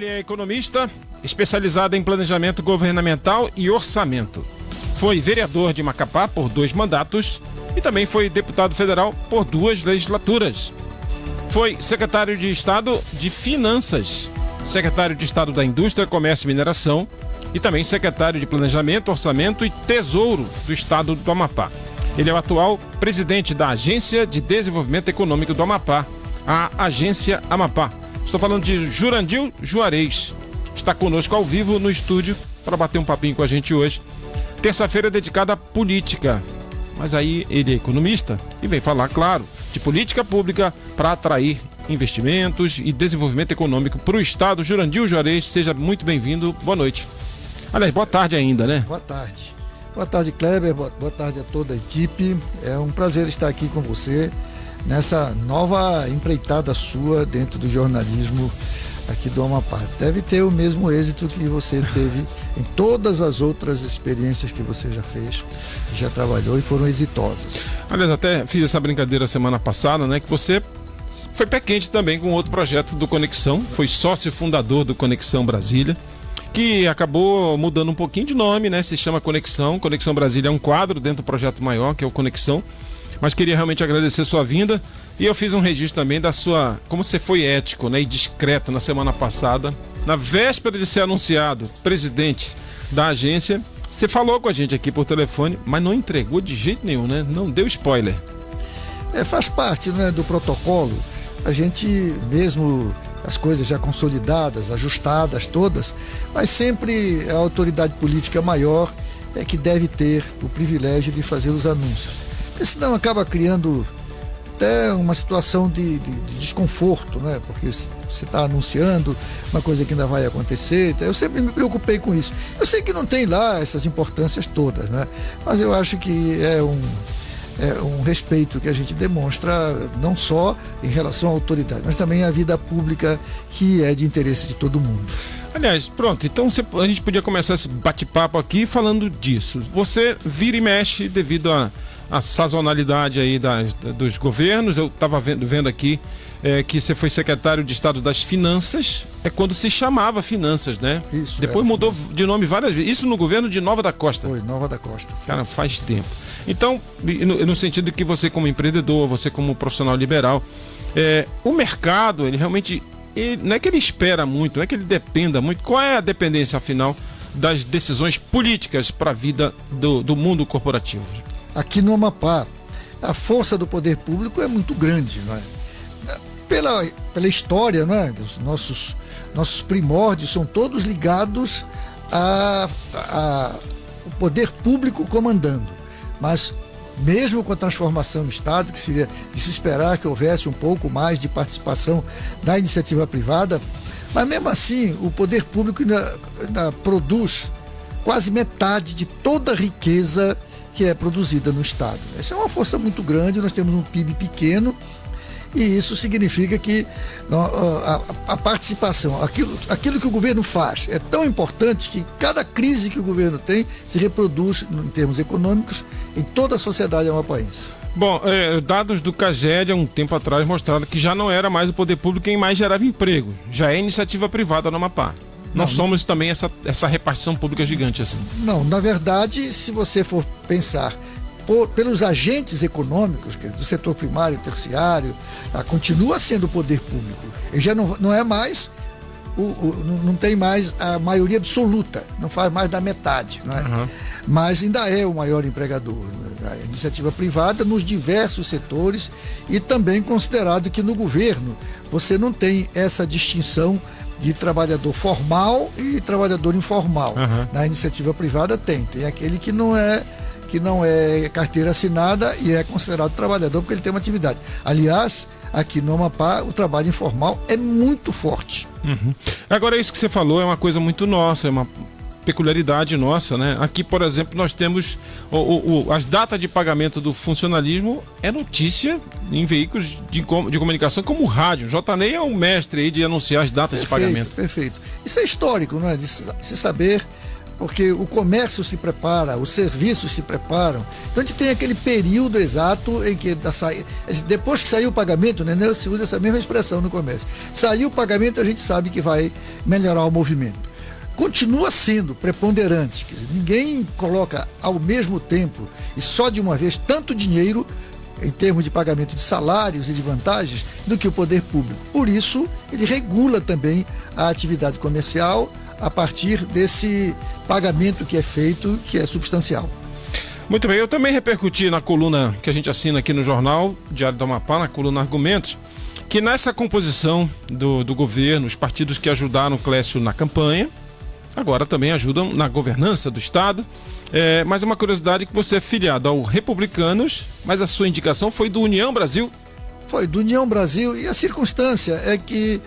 Ele é economista, especializado em planejamento governamental e orçamento. Foi vereador de Macapá por 2 mandatos e também foi deputado federal por 2 legislaturas. Foi secretário de Estado de Finanças, secretário de Estado da Indústria, Comércio e Mineração e também secretário de Planejamento, Orçamento e Tesouro do Estado do Amapá. Ele é o atual presidente da Agência de Desenvolvimento Econômico do Amapá, a Agência Amapá. Estou falando de Jurandil Juarez. Está conosco ao vivo no estúdio para bater um papinho com a gente hoje. Terça-feira dedicada à política. Mas aí ele é economista e vem falar, claro, de política pública para atrair investimentos e desenvolvimento econômico para o Estado. Jurandil Juarez, seja muito bem-vindo. Boa noite. Aliás, boa tarde ainda, né? Boa tarde. Boa tarde, Kleber. Boa tarde a toda a equipe. É um prazer estar aqui com você nessa nova empreitada sua dentro do jornalismo aqui do Amapá. Deve ter o mesmo êxito que você teve em todas as outras experiências que você já fez, já trabalhou e foram exitosas. Aliás, até fiz essa brincadeira semana passada, né? Que você foi pé quente também com outro projeto do Conexão, foi sócio fundador do Conexão Brasília, que acabou mudando um pouquinho de nome, né? Se chama Conexão. Conexão Brasília é um quadro dentro do projeto maior, que é o Conexão. Mas queria realmente agradecer sua vinda e eu fiz um registro também da sua, como você foi ético, né, e discreto na semana passada, na véspera de ser anunciado presidente da agência. Você falou com a gente aqui por telefone, mas não entregou de jeito nenhum, né? Não deu spoiler. Faz parte, né, do protocolo. A gente, mesmo as coisas já consolidadas, ajustadas todas, mas sempre a autoridade política maior é que deve ter o privilégio de fazer os anúncios. Porque senão acaba criando até uma situação de desconforto, né? Porque você está anunciando uma coisa que ainda vai acontecer. Então eu sempre me preocupei com isso. Eu sei que não tem lá essas importâncias todas, né? Mas eu acho que é um respeito que a gente demonstra não só em relação à autoridade, mas também à vida pública, que é de interesse de todo mundo. Aliás, pronto, então a gente podia começar esse bate-papo aqui falando disso. Você vira e mexe devido a sazonalidade aí dos governos. Eu estava vendo aqui que você foi secretário de Estado das Finanças, é quando se chamava Finanças, né? Isso. Depois mudou de nome várias vezes. Isso no governo de Nova da Costa. Foi, Nova da Costa. Cara, faz tempo. Então, no sentido de que você como empreendedor, você como profissional liberal, o mercado, ele realmente, não é que ele espera muito, não é que ele dependa muito. Qual é a dependência, afinal, das decisões políticas para a vida do mundo corporativo? Aqui no Amapá, a força do poder público é muito grande, não é? Pela história, não é? Os nossos primórdios são todos ligados ao poder público comandando. Mas mesmo com a transformação do Estado, que seria de se esperar que houvesse um pouco mais de participação da iniciativa privada, mas mesmo assim o poder público ainda produz quase metade de toda a riqueza que é produzida no Estado. Essa é uma força muito grande, nós temos um PIB pequeno e isso significa que a participação, aquilo que o governo faz é tão importante que cada crise que o governo tem se reproduz em termos econômicos em toda a sociedade amapaense. Bom, dados do CAGED há um tempo atrás mostraram que já não era mais o poder público quem mais gerava emprego, já é iniciativa privada no Amapá. Não somos também essa repartição pública gigante assim. Não, na verdade, se você for pensar pelos agentes econômicos do setor primário e terciário, continua sendo o poder público. Ele já não é mais, não tem mais a maioria absoluta, não faz mais da metade, não é? Uhum. Mas ainda é o maior empregador, a iniciativa privada nos diversos setores, e também considerado que no governo você não tem essa distinção de trabalhador formal e trabalhador informal. Uhum. Na iniciativa privada tem aquele que não é carteira assinada e é considerado trabalhador porque ele tem uma atividade. Aliás, aqui no Amapá o trabalho informal é muito forte. Uhum. Agora, isso que você falou é uma coisa muito nossa, é uma peculiaridade nossa, né? Aqui, por exemplo, nós temos as datas de pagamento do funcionalismo, é notícia em veículos de comunicação como o rádio. J-Ney é o mestre aí de anunciar as datas de pagamento. Perfeito. Isso é histórico, não é? De se saber porque o comércio se prepara, os serviços se preparam. Então a gente tem aquele período exato em que depois que saiu o pagamento, né, se usa essa mesma expressão no comércio. Saiu o pagamento, a gente sabe que vai melhorar o movimento. Continua sendo preponderante, quer dizer, ninguém coloca ao mesmo tempo e só de uma vez tanto dinheiro em termos de pagamento de salários e de vantagens do que o poder público. Por isso, ele regula também a atividade comercial a partir desse pagamento que é feito, que é substancial. Muito bem, eu também repercuti na coluna que a gente assina aqui no jornal Diário do Amapá, na coluna Argumentos, que nessa composição do governo, os partidos que ajudaram o Clécio na campanha, agora também ajudam na governança do Estado. Mas uma curiosidade que você é filiado ao Republicanos, mas a sua indicação foi do União Brasil. Foi do União Brasil, e a circunstância é que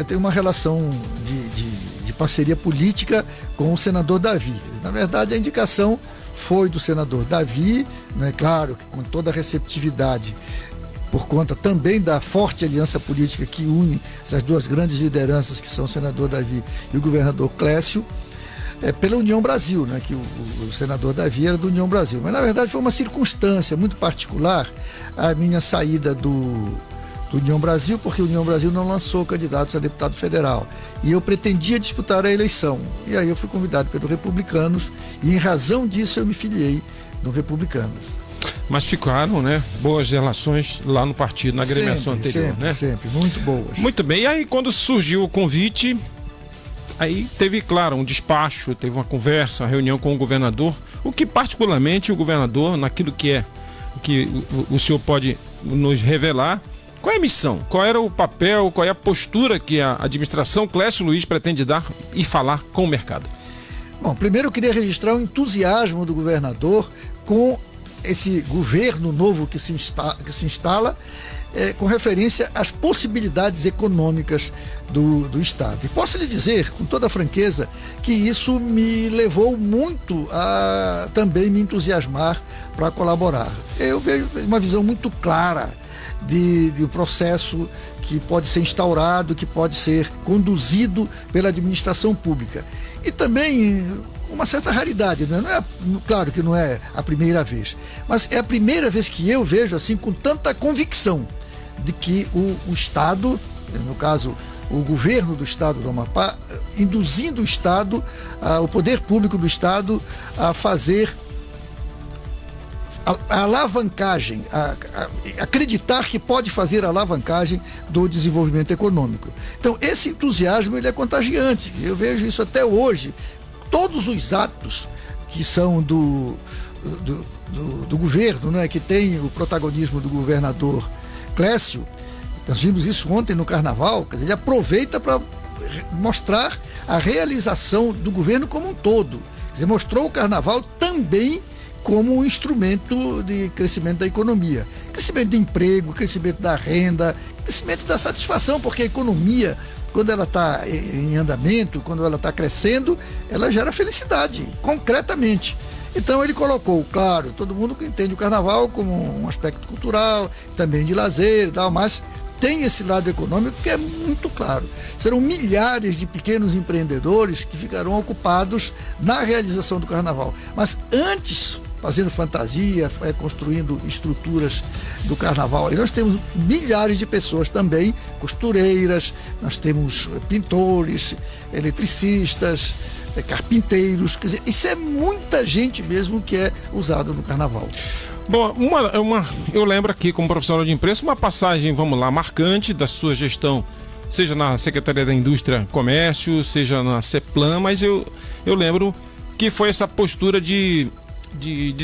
tem uma relação de parceria política com o senador Davi. Na verdade, a indicação foi do senador Davi, né? Claro que com toda a receptividade, por conta também da forte aliança política que une essas duas grandes lideranças, que são o senador Davi e o governador Clécio, pela União Brasil, né? Que o senador Davi era do União Brasil. Mas, na verdade, foi uma circunstância muito particular a minha saída do União Brasil, porque o União Brasil não lançou candidatos a deputado federal. E eu pretendia disputar a eleição. E aí eu fui convidado pelo Republicanos e, em razão disso, eu me filiei no Republicanos. Mas ficaram, né, boas relações lá no partido, na agremiação anterior, sempre, né? Sempre, muito boas. Muito bem, e aí quando surgiu o convite, aí teve, claro, um despacho, teve uma conversa, uma reunião com o governador, o que particularmente o governador, naquilo que o senhor pode nos revelar, qual é a missão, qual era o papel, qual é a postura que a administração Clécio Luiz pretende dar e falar com o mercado? Bom, primeiro eu queria registrar o entusiasmo do governador com esse governo novo que se instala, com referência às possibilidades econômicas do Estado. E posso lhe dizer, com toda a franqueza, que isso me levou muito a também me entusiasmar para colaborar. Eu vejo uma visão muito clara de um processo que pode ser instaurado, que pode ser conduzido pela administração pública. E também uma certa raridade, né? Claro que não é a primeira vez, mas é a primeira vez que eu vejo assim com tanta convicção de que o Estado, no caso o governo do Estado do Amapá, induzindo o Estado, o poder público do Estado a fazer a alavancagem, acreditar que pode fazer a alavancagem do desenvolvimento econômico. Então esse entusiasmo ele é contagiante, eu vejo isso até hoje. Todos os atos que são do governo, né, que tem o protagonismo do governador Clécio, nós vimos isso ontem no Carnaval, quer dizer, ele aproveita para mostrar a realização do governo como um todo. Quer dizer, mostrou o Carnaval também como um instrumento de crescimento da economia. Crescimento do emprego, crescimento da renda, crescimento da satisfação, porque a economia, quando ela está em andamento, quando ela está crescendo, ela gera felicidade, concretamente. Então ele colocou, claro, todo mundo que entende o Carnaval como um aspecto cultural, também de lazer e tal, mas tem esse lado econômico que é muito claro. Serão milhares de pequenos empreendedores que ficarão ocupados na realização do Carnaval. Mas antes, fazendo fantasia, construindo estruturas do Carnaval. E nós temos milhares de pessoas também, costureiras, nós temos pintores, eletricistas, carpinteiros, quer dizer, isso é muita gente mesmo que é usado no Carnaval. Bom, eu lembro aqui como profissional de imprensa uma passagem, vamos lá, marcante da sua gestão, seja na Secretaria da Indústria e Comércio, seja na CEPLAN, mas eu lembro que foi essa postura de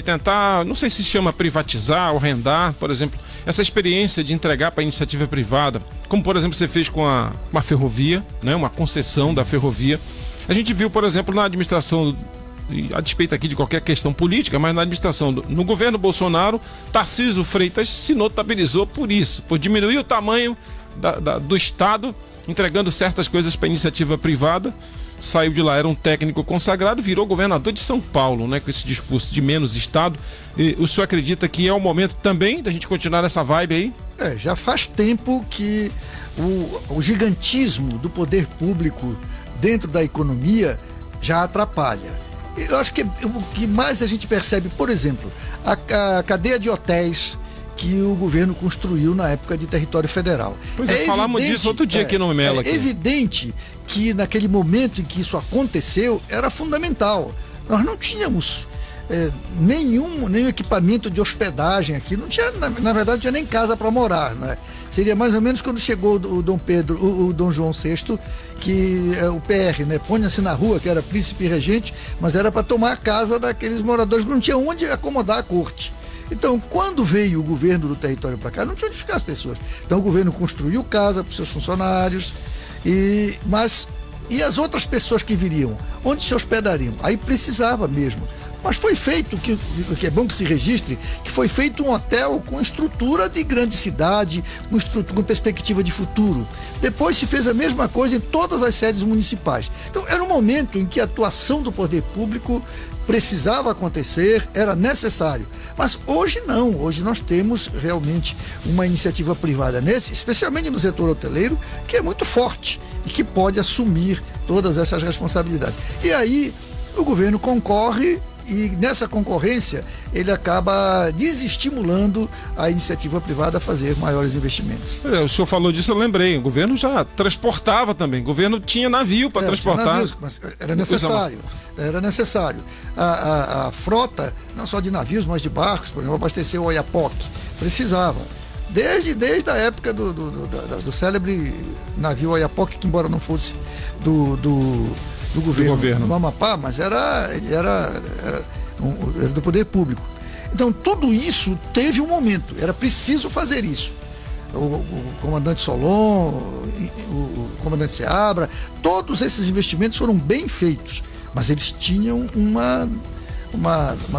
tentar, não sei se chama privatizar ou arrendar, por exemplo, essa experiência de entregar para a iniciativa privada, como por exemplo você fez com uma ferrovia, né, uma concessão da ferrovia. A gente viu, por exemplo, na administração, a despeito aqui de qualquer questão política, mas na administração, no governo Bolsonaro, Tarcísio Freitas se notabilizou por isso, por diminuir o tamanho do Estado, entregando certas coisas para a iniciativa privada. Saiu de lá, era um técnico consagrado, virou governador de São Paulo, né, com esse discurso de menos Estado. E o senhor acredita que é o momento também da gente continuar nessa vibe aí? Já faz tempo que o gigantismo do poder público dentro da economia já atrapalha. Eu acho que o que mais a gente percebe, por exemplo, a cadeia de hotéis que o governo construiu na época de território federal. Pois é, falamos disso outro dia aqui no Melo. É evidente que naquele momento em que isso aconteceu, era fundamental. Nós não tínhamos nenhum equipamento de hospedagem aqui, não tinha, na verdade, não tinha nem casa para morar, né? Seria mais ou menos quando chegou o Dom Pedro, o Dom João VI, que o PR, né? Ponha-se na rua, que era príncipe e regente, mas era para tomar a casa daqueles moradores que não tinha onde acomodar a corte. Então, quando veio o governo do território para cá, não tinha onde ficar as pessoas. Então, o governo construiu casa para os seus funcionários, e as outras pessoas que viriam, onde se hospedariam? Aí precisava mesmo. Mas foi feito, o que é bom que se registre, que foi feito um hotel com estrutura de grande cidade, com perspectiva de futuro. Depois se fez a mesma coisa em todas as sedes municipais. Então, era um momento em que a atuação do poder público precisava acontecer, era necessário. Mas hoje não, hoje nós temos realmente uma iniciativa privada especialmente no setor hoteleiro, que é muito forte e que pode assumir todas essas responsabilidades. E aí o governo concorre, e nessa concorrência ele acaba desestimulando a iniciativa privada a fazer maiores investimentos. O senhor falou disso, eu lembrei, o governo já transportava também, o governo tinha navio para transportar. Navios, mas era necessário. Era necessário. A frota, não só de navios, mas de barcos, por exemplo, abastecer o Oiapoque, precisava. Desde a época do célebre navio Oiapoque, que embora não fosse do governo do Amapá, mas era do poder público. Então, tudo isso teve um momento, era preciso fazer isso. O comandante Solon, o comandante Seabra, todos esses investimentos foram bem feitos, mas eles tinham uma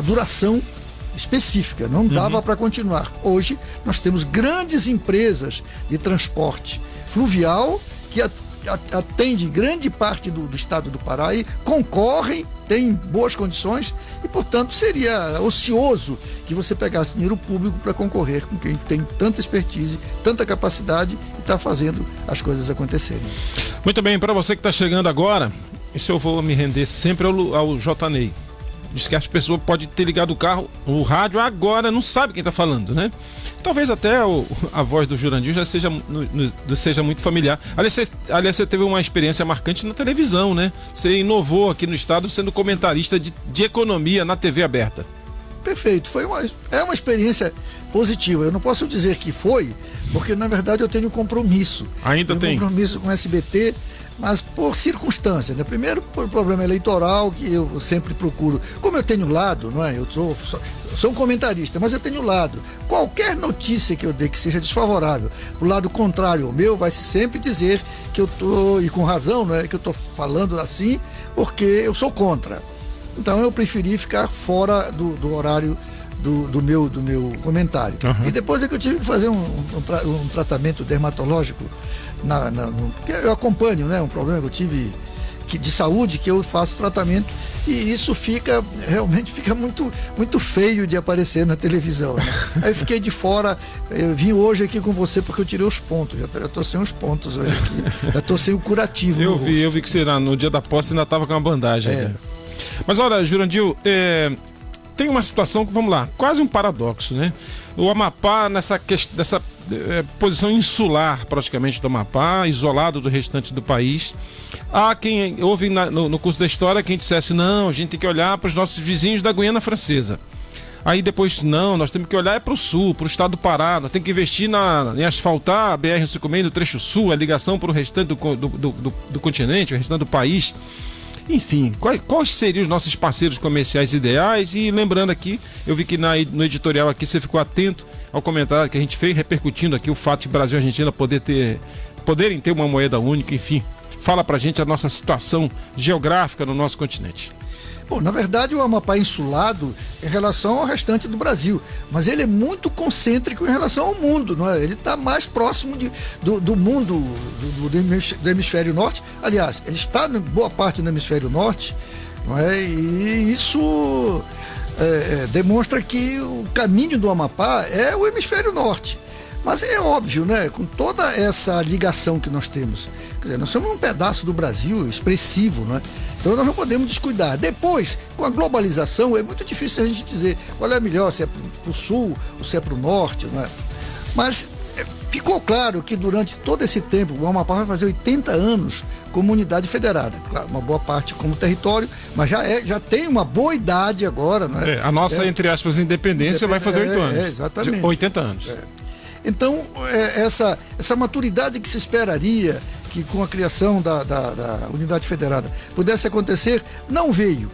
duração específica, não dava para continuar. Hoje nós temos grandes empresas de transporte fluvial que atendem grande parte do estado do Pará e concorrem, têm boas condições e, portanto, seria ocioso que você pegasse dinheiro público para concorrer com quem tem tanta expertise, tanta capacidade e está fazendo as coisas acontecerem. Muito bem, para você que está chegando agora, isso eu vou me render sempre ao J-Ney. Diz que as pessoas podem ter ligado o rádio agora, não sabe quem está falando, né? Talvez até a voz do Jurandir já seja muito familiar. Aliás, você teve uma experiência marcante na televisão, né? Você inovou aqui no estado sendo comentarista de economia na TV aberta. Perfeito, é uma experiência positiva. Eu não posso dizer que foi, porque na verdade eu tenho compromisso. Ainda tem? Compromisso com o SBT, mas por circunstâncias, né? Primeiro por problema eleitoral, que eu sempre procuro, como eu tenho lado, não é? Eu sou um comentarista, mas eu tenho lado. Qualquer notícia que eu dê que seja desfavorável, o lado contrário ao meu, vai sempre dizer que eu tô, e com razão, não é? Que eu tô falando assim, porque eu sou contra. Então eu preferi ficar fora do horário do meu comentário. E depois é que eu tive que fazer um tratamento dermatológico, eu acompanho, né, um problema que eu tive de saúde, que eu faço tratamento, e isso realmente fica muito, muito feio de aparecer na televisão, né? Aí eu fiquei de fora, eu vim hoje aqui com você porque eu tirei os pontos, já estou sem os pontos hoje aqui, já estou sem o curativo. Eu vi que será, no dia da posse ainda estava com uma bandagem. Né? Mas olha, Jurandir, tem uma situação que, vamos lá, quase um paradoxo, né? O Amapá, nessa posição insular, praticamente, do Amapá, isolado do restante do país. Há quem ouve no curso da história quem dissesse, não, a gente tem que olhar para os nossos vizinhos da Guiana Francesa. Aí depois, não, nós temos que olhar para o sul, para o estado do Pará, nós temos que investir em asfaltar a BR-156 no trecho sul, a ligação para o restante do continente, o restante do país. Enfim, quais seriam os nossos parceiros comerciais ideais? E lembrando aqui, eu vi que no editorial aqui você ficou atento ao comentário que a gente fez, repercutindo aqui o fato de Brasil e Argentina poderem ter uma moeda única, enfim. Fala pra gente a nossa situação geográfica no nosso continente. Bom, na verdade o Amapá é insulado em relação ao restante do Brasil, mas ele é muito concêntrico em relação ao mundo, não é? Ele está mais próximo do mundo do hemisfério norte. Aliás, ele está em boa parte no hemisfério norte, não é? E isso demonstra que o caminho do Amapá é o hemisfério norte. Mas é óbvio, né? Com toda essa ligação que nós temos, quer dizer, nós somos um pedaço do Brasil expressivo, né? Então nós não podemos descuidar. Depois, com a globalização, é muito difícil a gente dizer qual é melhor, se é para o sul ou se é para o norte, né? Mas ficou claro que durante todo esse tempo, o Amapá vai fazer 80 anos como unidade federada. Claro, uma boa parte como território, mas já tem uma boa idade agora, né? A nossa, entre aspas, independência vai fazer 8 anos. Exatamente. 80 anos. Então, essa maturidade que se esperaria que com a criação da unidade federada pudesse acontecer, não veio.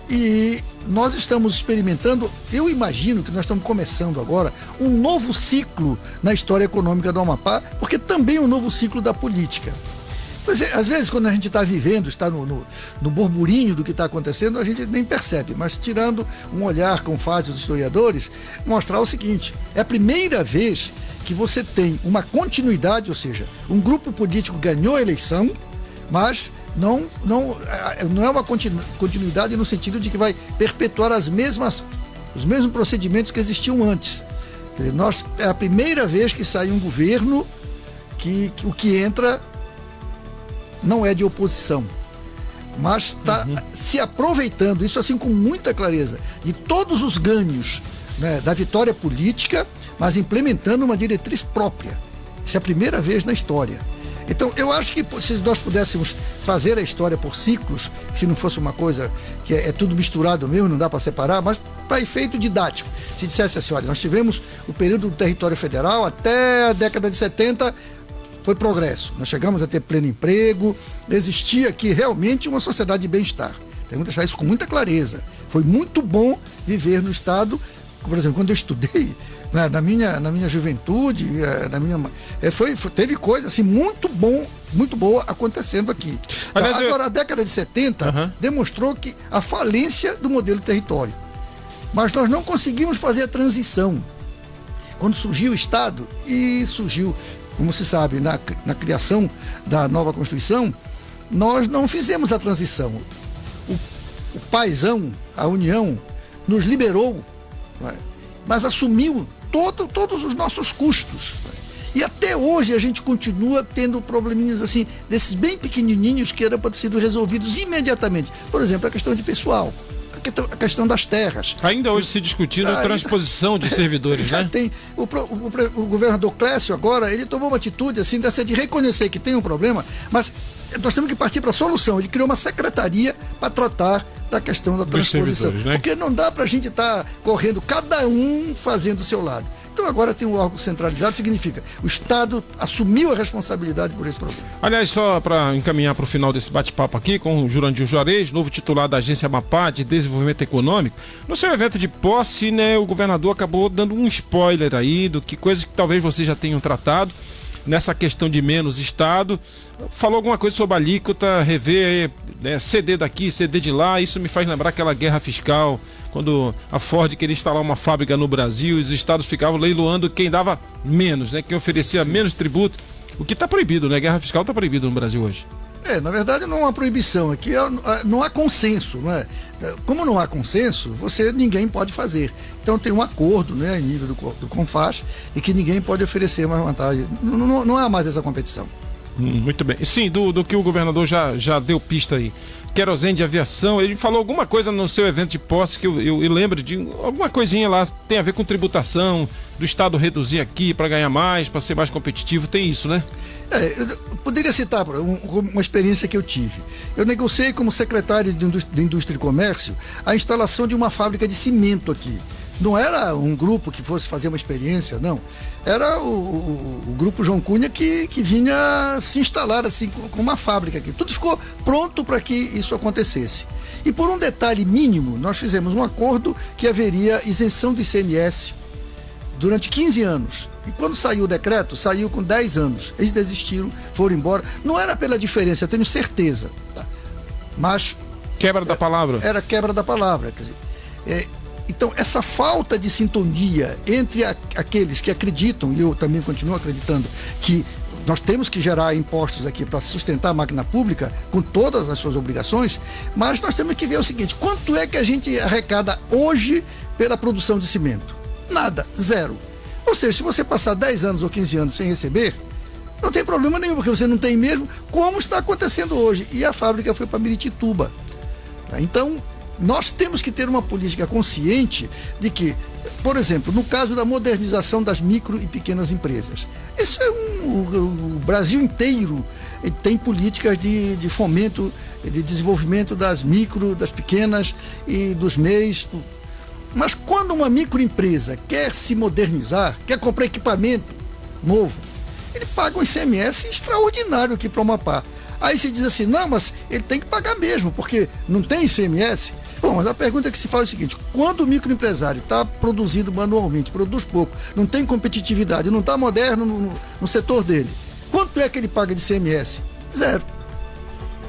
E nós estamos experimentando, eu imagino que nós estamos começando agora um novo ciclo na história econômica do Amapá, porque também um novo ciclo da política. Pois é, às vezes quando a gente está vivendo, está no burburinho do que está acontecendo, a gente nem percebe, mas tirando um olhar com fases dos historiadores, mostrar o seguinte: é a primeira vez que você tem uma continuidade, ou seja, um grupo político ganhou a eleição, mas não é uma continuidade no sentido de que vai perpetuar os mesmos procedimentos que existiam antes. Quer dizer, é a primeira vez que sai um governo que o que entra não é de oposição, mas está se aproveitando, isso assim com muita clareza, de todos os ganhos, né, da vitória política, mas implementando uma diretriz própria. Isso é a primeira vez na história. Então, eu acho que se nós pudéssemos fazer a história por ciclos, se não fosse uma coisa que é tudo misturado mesmo, não dá para separar, mas para efeito didático, se dissesse assim, olha, nós tivemos o período do território federal até a década de 70, foi progresso. Nós chegamos a ter pleno emprego, existia aqui realmente uma sociedade de bem-estar. Temos que deixar isso com muita clareza. Foi muito bom viver no estado, por exemplo, quando eu estudei, né, na minha juventude, teve coisa assim muito boa acontecendo aqui. Aliás, agora, a década de 70 demonstrou que a falência do modelo território. Mas nós não conseguimos fazer a transição. Quando surgiu o Estado, e surgiu, como se sabe, na criação da nova Constituição, nós não fizemos a transição. O paizão, a União, nos liberou, mas assumiu todos os nossos custos. E até hoje a gente continua tendo probleminhas assim, desses bem pequenininhos que eram para ter sido resolvidos imediatamente. Por exemplo, a questão de pessoal, a questão das terras. Ainda hoje se discutindo a transposição de servidores, né? Tem, o governador Clécio agora, ele tomou uma atitude assim, dessa de reconhecer que tem um problema, mas nós temos que partir para a solução. Ele criou uma secretaria para tratar da questão da transposição, né? Porque não dá para a gente estar correndo, cada um fazendo o seu lado. Então agora tem um órgão centralizado, significa o Estado assumiu a responsabilidade por esse problema. Aliás, só para encaminhar para o final desse bate-papo aqui com o Jurandir Juarez, novo titular da Agência Amapá de Desenvolvimento Econômico, no seu evento de posse, né, o governador acabou dando um spoiler aí do que coisas que talvez vocês já tenham tratado nessa questão de menos Estado, falou alguma coisa sobre a alíquota, rever, né, CD daqui, CD de lá. Isso me faz lembrar aquela guerra fiscal, quando a Ford queria instalar uma fábrica no Brasil e os estados ficavam leiloando quem dava menos, né, quem oferecia menos tributo, o que está proibido, né? Guerra fiscal está proibido no Brasil hoje. Na verdade não há proibição, aqui não há consenso, não é? Como não há consenso, ninguém pode fazer. Então tem um acordo, né, em nível do CONFAS, e que ninguém pode oferecer mais vantagem. Não há mais essa competição. Muito bem. Sim, do que o governador já deu pista aí. Querosene de aviação, ele falou alguma coisa no seu evento de posse que eu lembro de alguma coisinha lá, tem a ver com tributação, do Estado reduzir aqui para ganhar mais, para ser mais competitivo, tem isso, né? Eu poderia citar uma experiência que eu tive. Eu negociei como secretário de Indústria e Comércio a instalação de uma fábrica de cimento aqui. Não era um grupo que fosse fazer uma experiência, não. Era o grupo João Cunha que vinha se instalar assim com uma fábrica aqui. Tudo ficou pronto para que isso acontecesse. E por um detalhe mínimo, nós fizemos um acordo que haveria isenção do ICMS durante 15 anos. E quando saiu o decreto, saiu com 10 anos. Eles desistiram, foram embora. Não era pela diferença, eu tenho certeza. Tá? Mas... Quebra da palavra. Era quebra da palavra. Quer dizer, então, essa falta de sintonia entre aqueles que acreditam, e eu também continuo acreditando, que nós temos que gerar impostos aqui para sustentar a máquina pública com todas as suas obrigações, mas nós temos que ver o seguinte: quanto é que a gente arrecada hoje pela produção de cimento? Nada, zero. Ou seja, se você passar 10 anos ou 15 anos sem receber, não tem problema nenhum, porque você não tem mesmo, como está acontecendo hoje. E a fábrica foi para Miritituba. Então, nós temos que ter uma política consciente de que, por exemplo, no caso da modernização das micro e pequenas empresas, isso é o Brasil inteiro tem políticas de fomento, de desenvolvimento das micro, das pequenas e dos MEIs. Mas quando uma microempresa quer se modernizar, quer comprar equipamento novo, ele paga um ICMS extraordinário aqui para o Amapá. Aí se diz assim, não, mas ele tem que pagar mesmo, porque não tem ICMS. Bom, mas a pergunta que se faz é o seguinte: quando o microempresário está produzindo manualmente, produz pouco, não tem competitividade, não está moderno no setor dele, quanto é que ele paga de ICMS? Zero.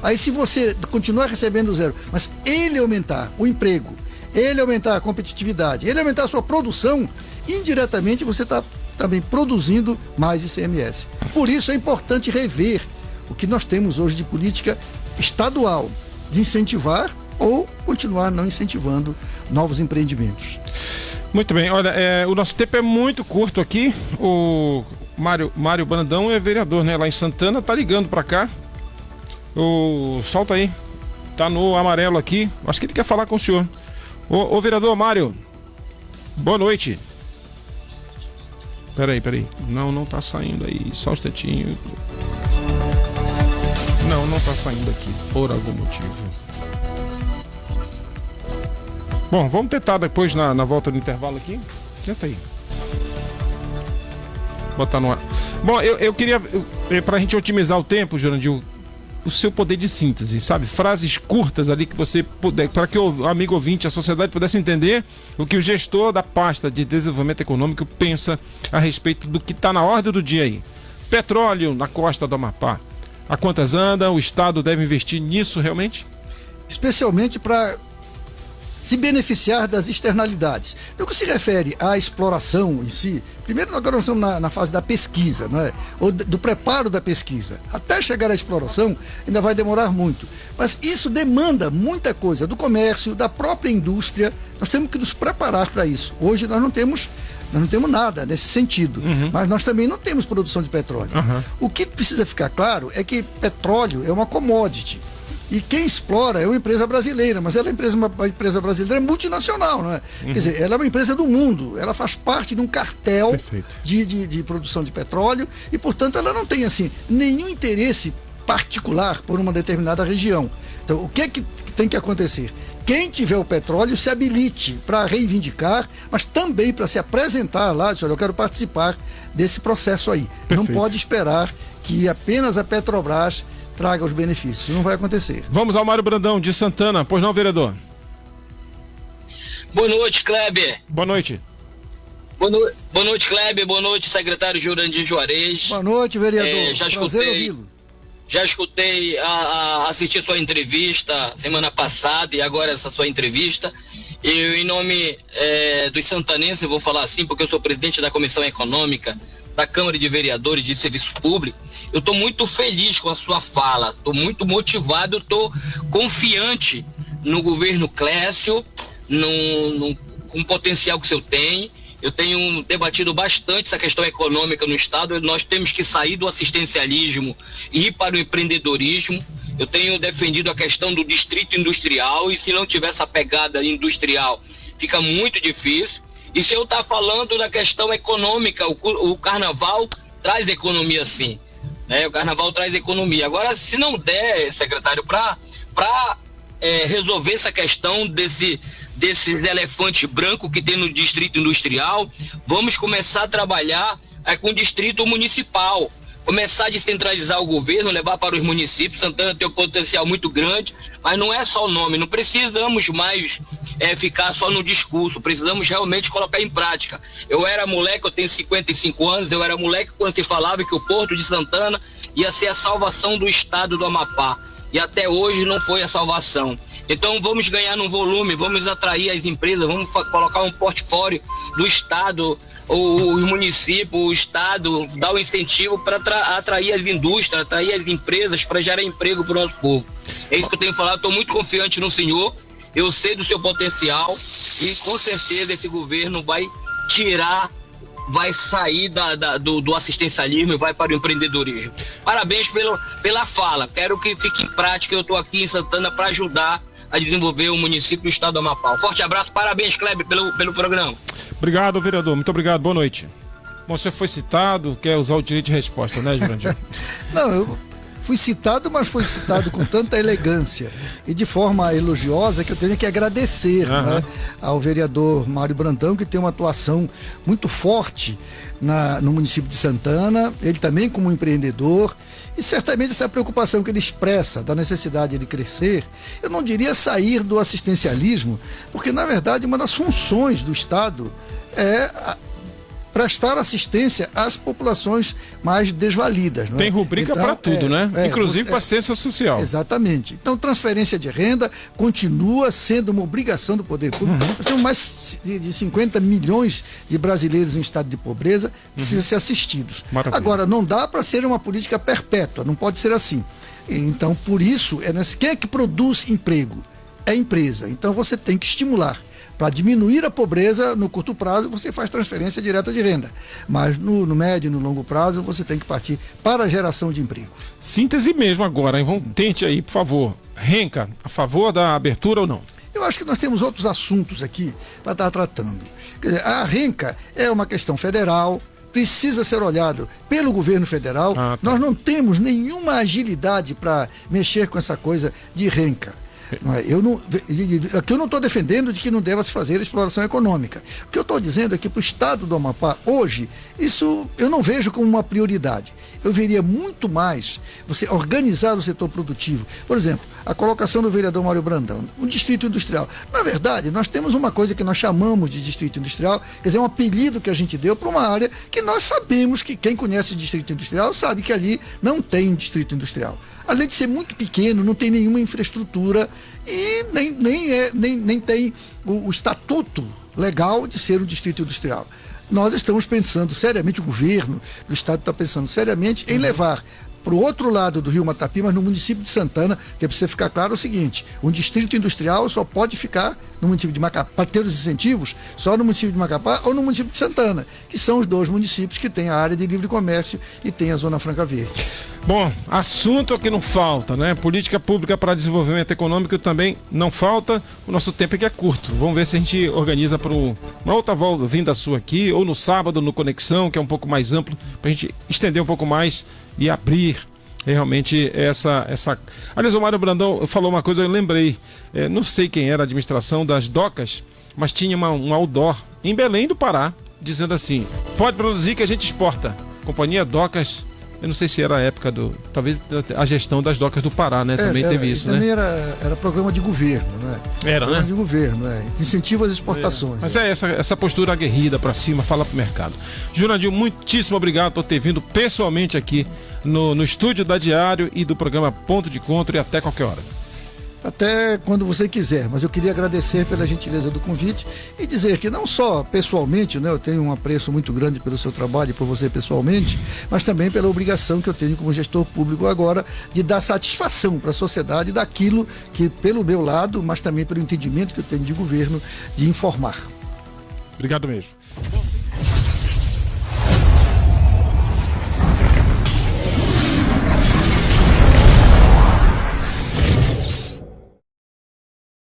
Aí se você continuar recebendo zero, mas ele aumentar o emprego, ele aumentar a competitividade, ele aumentar a sua produção, indiretamente você está também produzindo mais ICMS. Por isso é importante rever o que nós temos hoje de política estadual, de incentivar ou continuar não incentivando novos empreendimentos. Muito bem, olha, o nosso tempo é muito curto aqui. O Mário Brandão é vereador, né, lá em Santana, tá ligando para cá. Solta aí, tá no amarelo aqui, acho que ele quer falar com o senhor. Ô vereador Mário, boa noite. Peraí, não tá saindo aí, só um instantinho. Não tá saindo aqui, por algum motivo. Bom, vamos tentar depois na volta do intervalo aqui. Tenta aí. Botar no ar. Bom, eu queria, pra gente otimizar o tempo, Jurandir, o seu poder de síntese, sabe? Frases curtas ali que você puder, para que o amigo ouvinte, a sociedade pudesse entender o que o gestor da pasta de desenvolvimento econômico pensa a respeito do que está na ordem do dia aí. Petróleo na costa do Amapá. A quantas anda? O Estado deve investir nisso realmente? Especialmente para se beneficiar das externalidades. No que se refere à exploração em si, primeiro agora nós estamos na fase da pesquisa, não é? Ou do preparo da pesquisa. Até chegar à exploração ainda vai demorar muito. Mas isso demanda muita coisa do comércio, da própria indústria. Nós temos que nos preparar para isso. Hoje nós não temos nada nesse sentido, mas nós também não temos produção de petróleo. O que precisa ficar claro é que petróleo é uma commodity. E quem explora é uma empresa brasileira, mas ela é uma empresa brasileira multinacional, não é? Quer dizer, ela é uma empresa do mundo, ela faz parte de um cartel de produção de petróleo e, portanto, ela não tem, assim, nenhum interesse particular por uma determinada região. Então, o que é que tem que acontecer? Quem tiver o petróleo se habilite para reivindicar, mas também para se apresentar lá, diz, olha, eu quero participar desse processo aí. Não pode esperar que apenas a Petrobras traga os benefícios. Não vai acontecer. Vamos ao Mário Brandão, de Santana. Pois não, vereador? Boa noite, Kleber. Boa noite. Boa noite, Kleber. Boa noite, secretário Jurandir Juarez. Boa noite, vereador. Já escutei, assisti a sua entrevista semana passada e agora essa sua entrevista. Eu, em nome dos santanenses, eu vou falar assim, porque eu sou presidente da Comissão Econômica da Câmara de Vereadores de Serviço Público. Eu estou muito feliz com a sua fala, estou muito motivado, estou confiante no governo Clécio, com o potencial que o senhor tem. Eu tenho debatido bastante essa questão econômica no Estado. Nós temos que sair do assistencialismo e ir para o empreendedorismo. Eu tenho defendido a questão do distrito industrial e se não tiver essa pegada industrial, fica muito difícil. E se eu estar falando da questão econômica, o carnaval traz economia sim, né? O carnaval traz economia. Agora, se não der, secretário, para resolver essa questão desses elefantes brancos que tem no distrito industrial, vamos começar a trabalhar com o distrito municipal, começar a descentralizar o governo, levar para os municípios. Santana tem um potencial muito grande, mas não é só o nome, não precisamos mais ficar só no discurso, precisamos realmente colocar em prática. Eu era moleque, eu tenho 55 anos, eu era moleque quando se falava que o Porto de Santana ia ser a salvação do estado do Amapá, e até hoje não foi a salvação. Então vamos ganhar no volume, vamos atrair as empresas, vamos colocar um portfólio do estado, o município, o estado, dar o incentivo para atrair as indústrias, atrair as empresas, para gerar emprego para o nosso povo. É isso que eu tenho falado, estou muito confiante no senhor, eu sei do seu potencial e com certeza esse governo vai tirar vai sair do assistencialismo e vai para o empreendedorismo. Parabéns pela fala. Quero que fique em prática. Eu estou aqui em Santana para ajudar a desenvolver o município do estado do Amapá. Um forte abraço, parabéns, Kleber, pelo programa. Obrigado, vereador. Muito obrigado. Boa noite. Bom, você foi citado, quer usar o direito de resposta, né, Jurandir? Não, eu fui citado, mas fui citado com tanta elegância e de forma elogiosa que eu tenho que agradecer, né, ao vereador Mário Brandão, que tem uma atuação muito forte no município de Santana, ele também como empreendedor, e certamente essa preocupação que ele expressa da necessidade de crescer, eu não diria sair do assistencialismo, porque na verdade uma das funções do Estado é prestar assistência às populações mais desvalidas. Não é? Tem rubrica então, para tudo, né? Inclusive para assistência social. Exatamente. Então, transferência de renda continua sendo uma obrigação do poder público. Nós temos mais de 50 milhões de brasileiros em estado de pobreza que precisam ser assistidos. Maravilha. Agora, não dá para ser uma política perpétua, não pode ser assim. Então, por isso, quem é que produz emprego? É a empresa. Então, você tem que estimular. Para diminuir a pobreza, no curto prazo, você faz transferência direta de renda. Mas no médio e no longo prazo, você tem que partir para a geração de emprego. Síntese mesmo agora, hein? Tente aí, por favor. Renca, a favor da abertura ou não? Eu acho que nós temos outros assuntos aqui para estar tratando. Quer dizer, a Renca é uma questão federal, precisa ser olhado pelo governo federal. Tá. Nós não temos nenhuma agilidade para mexer com essa coisa de Renca. Eu não estou defendendo de que não deva se fazer exploração econômica. O que eu estou dizendo é que para o estado do Amapá, hoje, isso eu não vejo como uma prioridade. Eu veria muito mais você organizar o setor produtivo. Por exemplo, a colocação do vereador Mário Brandão, o distrito industrial. Na verdade, nós temos uma coisa que nós chamamos de distrito industrial, quer dizer, um apelido que a gente deu para uma área que nós sabemos que quem conhece distrito industrial sabe que ali não tem distrito industrial. Além de ser muito pequeno, não tem nenhuma infraestrutura e nem tem o estatuto legal de ser um distrito industrial. Nós estamos pensando seriamente, o governo do estado está pensando seriamente em levar para o outro lado do Rio Matapi, mas no município de Santana, que é precisa ficar claro o seguinte: um distrito industrial só pode ficar no município de Macapá, para ter os incentivos, só no município de Macapá ou no município de Santana, que são os dois municípios que têm a área de livre comércio e tem a Zona Franca Verde. Bom, assunto que não falta, né? Política pública para desenvolvimento econômico também não falta. O nosso tempo aqui é curto. Vamos ver se a gente organiza para uma outra volta vinda sua aqui, ou no sábado no Conexão, que é um pouco mais amplo, para a gente estender um pouco mais e abrir realmente essa... Aliás, o Mário Brandão falou uma coisa, eu lembrei, não sei quem era a administração das docas, mas tinha um outdoor em Belém do Pará, dizendo assim: pode produzir que a gente exporta. Companhia Docas, eu não sei se era a época talvez a gestão das docas do Pará, né? Também teve isso, também né? Era programa de governo, né? Era, programa né? de governo, incentivo às exportações. Mas essa postura aguerrida pra cima, fala pro mercado. Jurandir, muitíssimo obrigado por ter vindo pessoalmente aqui no estúdio da Diário e do programa Ponto de Encontro, e até qualquer hora. Até quando você quiser, mas eu queria agradecer pela gentileza do convite e dizer que não só pessoalmente, né, eu tenho um apreço muito grande pelo seu trabalho e por você pessoalmente, mas também pela obrigação que eu tenho como gestor público agora de dar satisfação para a sociedade daquilo que, pelo meu lado, mas também pelo entendimento que eu tenho de governo, de informar. Obrigado mesmo.